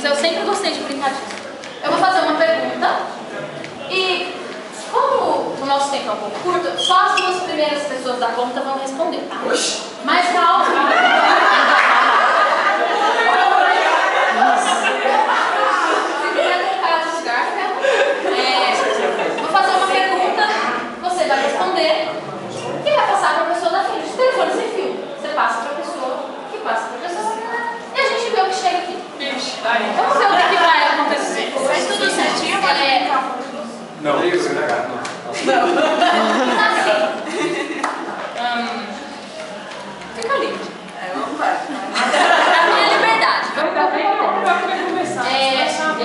brincadinhas, eu sempre gostei de brincadinhas. Eu vou fazer uma pergunta e, como o nosso tempo é um pouco curto, só as duas primeiras pessoas da conta vão responder, tá? Mas calma! Vou fazer uma pergunta, você vai responder e vai passar para a pessoa da frente. Telefone sem fio. Você passa para a pessoa, que passa para a pessoa, e a gente vê o que chega aqui. Vamos ver o que vai acontecer. Faz tudo certinho, pode brincar. Não, não. Fica livre. Vamos lá. A minha liberdade.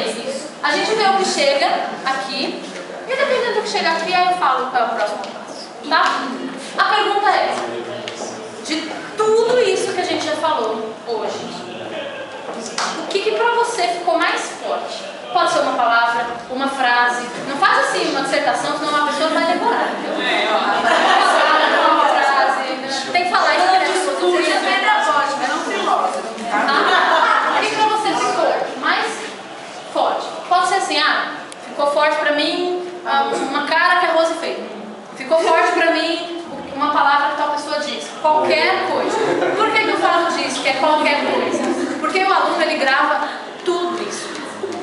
Isso. A gente vê o que chega aqui. E dependendo do que chegar aqui, aí eu falo qual é o próximo passo. Tá? A pergunta é: de tudo isso que a gente já falou hoje, o que pra você ficou mais forte? Pode ser uma palavra, uma frase. Não faz assim uma dissertação, senão uma pessoa vai demorar. Uma frase. Tem que falar isso. Você é pedagógico, é um filósofo. O que pra você ficou mais forte? Pode ser assim, ficou forte pra mim uma cara que a Rose fez. Ficou forte pra mim uma palavra que tal pessoa disse. Qualquer coisa. Por que eu falo disso, que é qualquer coisa? Porque o aluno, ele grava tudo isso.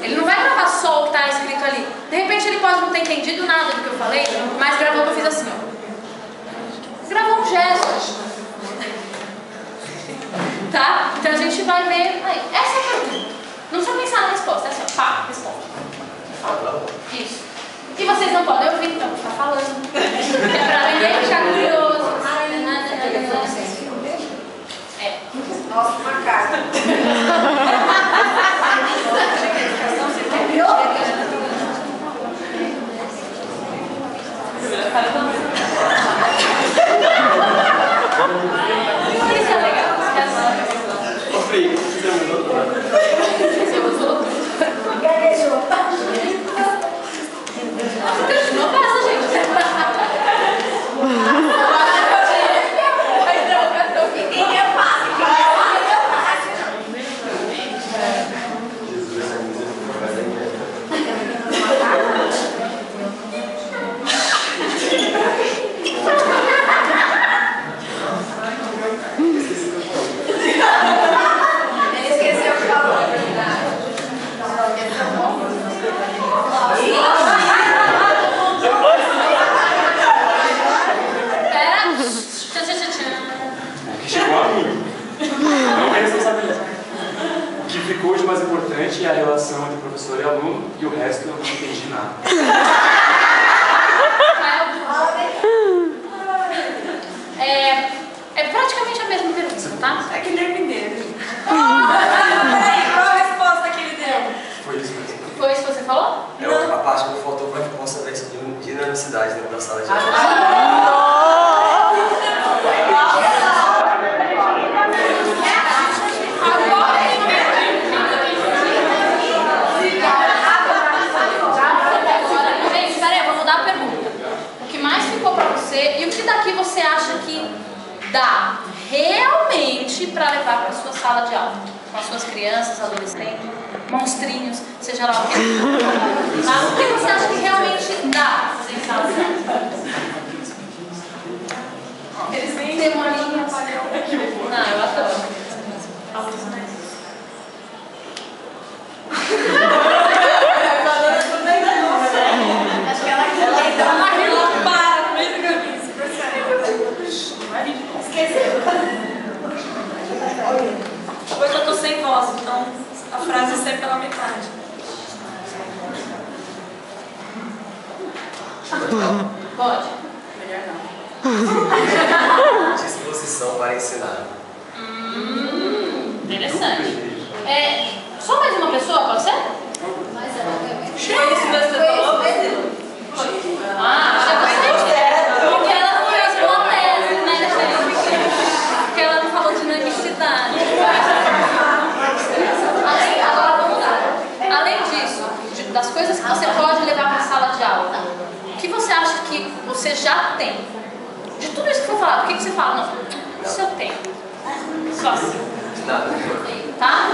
Ele não vai gravar só o que está escrito ali. De repente ele pode não ter entendido nada do que eu falei, mas gravou que eu fiz assim, ó. Gravou um gesto. Tá? Então a gente vai ver aí. Essa é a pergunta. Não precisa pensar na resposta, é assim, ó. Pá, responde. Isso. E vocês não podem ouvir, então, ficar falando. É pra ninguém ficar curioso. Nossa, uma cara. Isso é legal. Você usou? Gaguejou. Não passa, gente. Ficou de mais importante é a relação entre professor e aluno, e o resto eu não entendi nada. É praticamente a mesma pergunta, tá? É que nem mineiro. Peraí, qual a resposta que ele deu? Foi isso mesmo. Foi isso que você falou? A parte que faltou foi a resposta da dinamicidade dentro da sala de aula. E o que daqui você acha que dá realmente para levar para sua sala de aula? Com as suas crianças, adolescentes, monstrinhos, seja lá o que for. Tá? O que você acha que realmente dá para fazer em sala de aula? Eles têm demoninha apagão. Não, eu adoro. Acho que ela para no meio do caminho, se percebe. Esqueceu. Hoje eu tô sem voz, então a frase sai pela metade. Pode. Melhor não. Disposição para ensinar. Interessante. Só mais uma pessoa, pode ser? Foi isso que você falou? Achei bastante. Porque ela não respondeu, né, gente? Porque ela não falou dinamicidade. Agora vamos lá. Além disso, das coisas que você pode levar para a sala de aula, o que você acha que você já tem? De tudo isso que foi falado, o que você fala? Não, isso eu tenho. Só assim. Nada. Tá?